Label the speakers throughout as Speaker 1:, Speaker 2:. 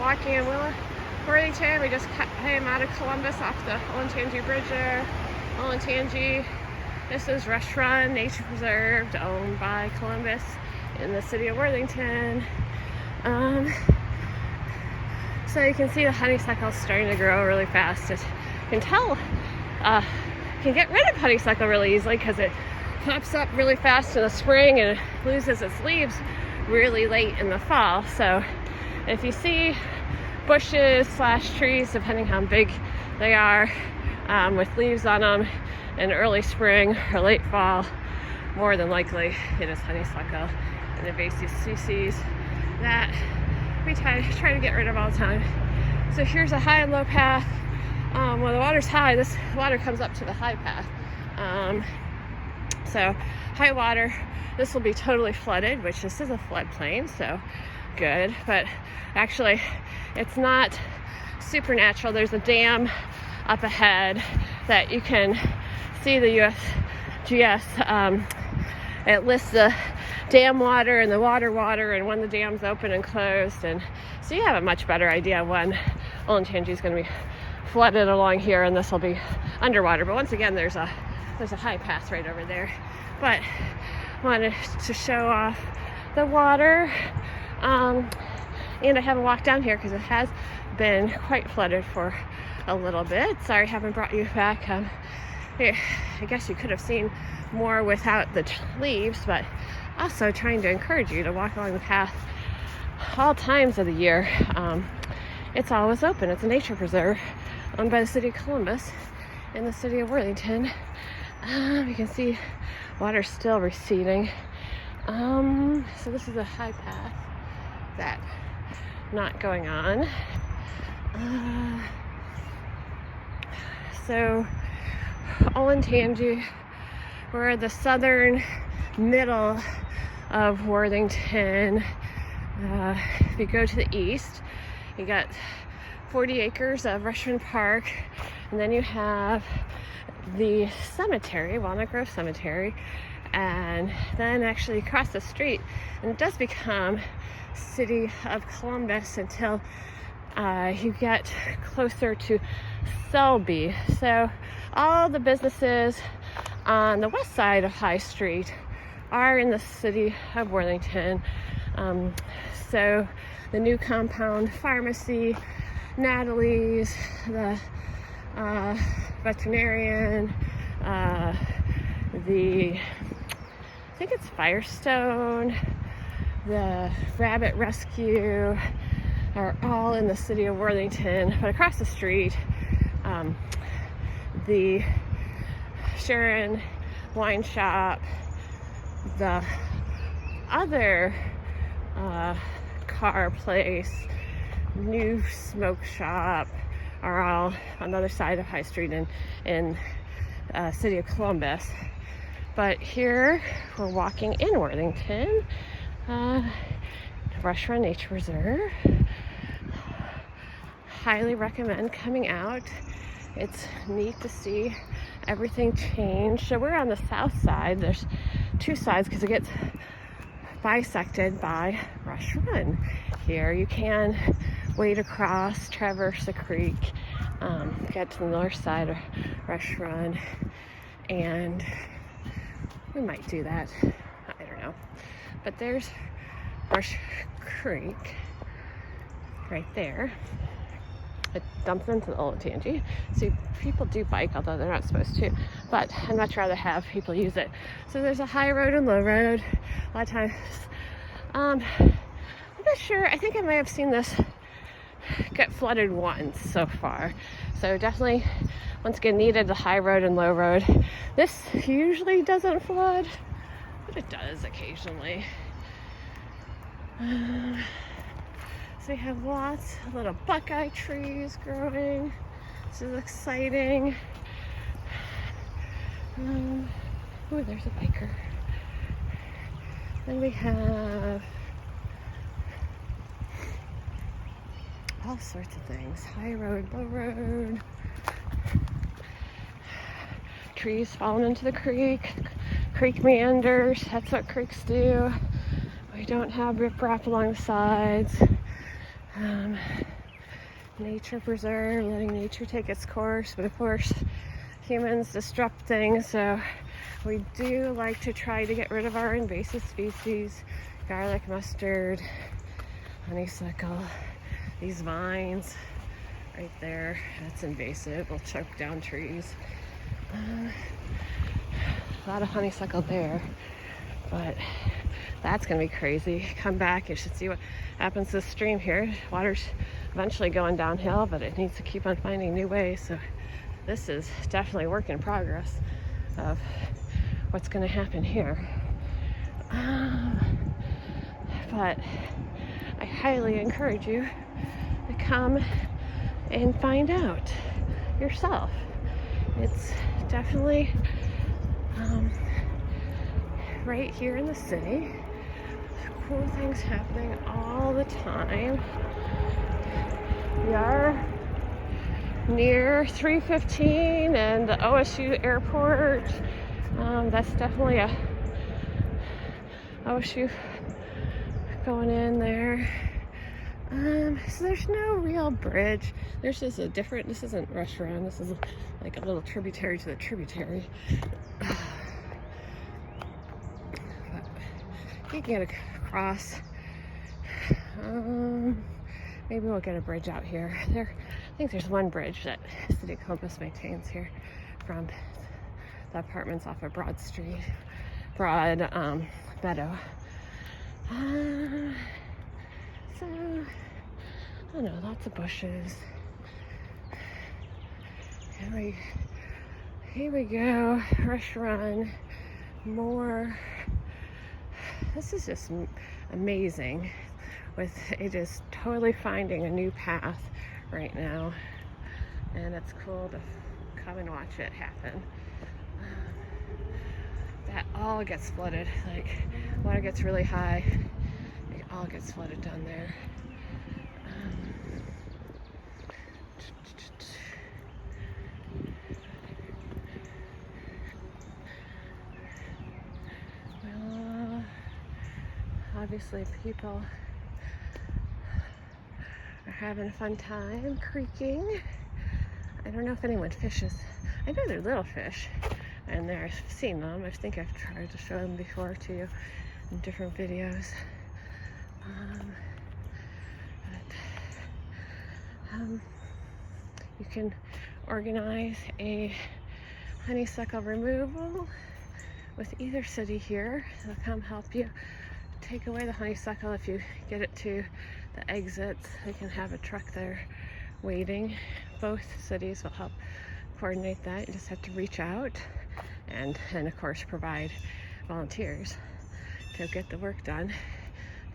Speaker 1: walking in Worthington. We just came out of Columbus off the Olentangy Bridge there. Olentangy. This is Rush Run Nature Preserve, owned by Columbus in the city of Worthington. So you can see the honeysuckle starting to grow really fast. You can tell, you can get rid of honeysuckle really easily because it pops up really fast in the spring and it loses its leaves really late in the fall. So if you see bushes / trees, depending how big they are, with leaves on them in early spring or late fall, more than likely it is honeysuckle and invasive species that we try to get rid of all the time. So here's a high and low path. When the water's high, this water comes up to the high path. So high water, this will be totally flooded, which this is a floodplain, so good. But actually, it's not supernatural. There's a dam up ahead that you can see the USGS. It lists the dam water and the water and when the dam's open and closed, and so you have a much better idea when Olentangy is going to be flooded along here and this will be underwater. But once again, there's a high path right over there. But wanted to show off the water, and I haven't walked down here because it has been quite flooded for a little bit. Sorry I haven't brought you back. I guess you could have seen more without the leaves, but also trying to encourage you to walk along the path all times of the year. It's always open. It's a nature preserve owned by the city of Columbus in the city of Worthington. You can see water still receding. So this is a high path that's not going on. So Olentangy, we're the southern middle of Worthington. If you go to the east, you got 40 acres of Rush Run Park, and then you have the cemetery, Walnut Grove Cemetery, and then actually across the street, and it does become city of Columbus until you get closer to Selby. So all the businesses on the west side of High Street are in the city of Worthington. So the new compound pharmacy, Natalie's, the veterinarian, I think it's Firestone, the Rabbit Rescue are all in the city of Worthington. But across the street, the Sharon Wine Shop, the other car place, new smoke shop are all on the other side of High Street in city of Columbus. But here we're walking in Worthington, Rush Run Nature Preserve. Highly recommend coming out. It's neat to see everything change. So we're on the south side. There's two sides because it gets bisected by Rush Run. Here you can wade across, traverse the creek, get to the north side of Rush Run, and we might do that. I don't know. But there's Rush Creek right there. It dumps into the Olentangy. So people do bike, although they're not supposed to. But I'd much rather have people use it. So there's a high road and low road. A lot of times, I'm not sure. I think I may have seen this get flooded once so far. So definitely, once again, needed the high road and low road. This usually doesn't flood, but it does occasionally. So we have lots of little buckeye trees growing. This is exciting. Ooh, there's a biker. Then we have all sorts of things. High road, low road. Trees falling into the creek. Creek meanders. That's what creeks do. We don't have riprap along the sides. nature preserve, letting nature take its course. But of course, humans disrupt things, so we do like to try to get rid of our invasive species. Garlic mustard, honeysuckle, these vines right there, that's invasive, will choke down trees. A lot of honeysuckle there, but that's gonna be crazy. Come back, you should see what happens to the stream here. Water's eventually going downhill, but it needs to keep on finding new ways. So this is definitely a work in progress of what's gonna happen here. But I highly encourage you to come and find out yourself. It's definitely right here in the city. Cool things happening all the time. We are near 315 and the OSU airport. That's definitely a OSU going in there. So there's no real bridge. There's just a different, this isn't Rush Run, this is like a little tributary to the tributary. You can get across. Maybe we'll get a bridge out here. I think there's one bridge that City of Columbus maintains here from the apartments off of Broad Meadow. So, I don't know, lots of bushes. Here we go, Rush Run, more. This is just amazing. It is totally finding a new path right now, and it's cool to come and watch it happen. That all gets flooded, like water gets really high, it all gets flooded down there. Well, obviously people are having a fun time creeking. I don't know if anyone fishes. I know they're little fish, and I've seen them. I think I've tried to show them before to you in different videos. You can organize a honeysuckle removal with either city here. They'll come help you take away the honeysuckle. If you get it to the exits, they can have a truck there waiting. Both cities will help coordinate that. You just have to reach out and of course provide volunteers to get the work done.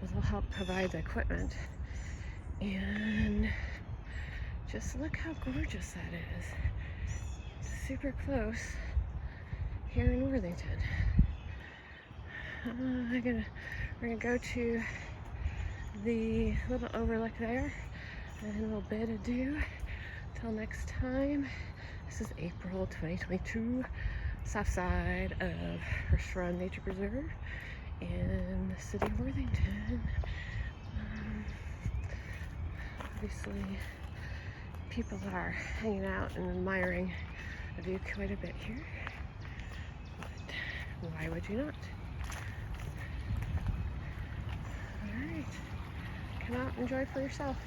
Speaker 1: They'll help provide the equipment. And just look how gorgeous that is. Super close here in Worthington. We're gonna go to the little overlook there and a little bit adieu. Till next time. This is April 2022, south side of Rush Run Nature Preserve in the city of Worthington. Obviously, people are hanging out and admiring the view quite a bit here, but why would you not? All right, come out and enjoy for yourself.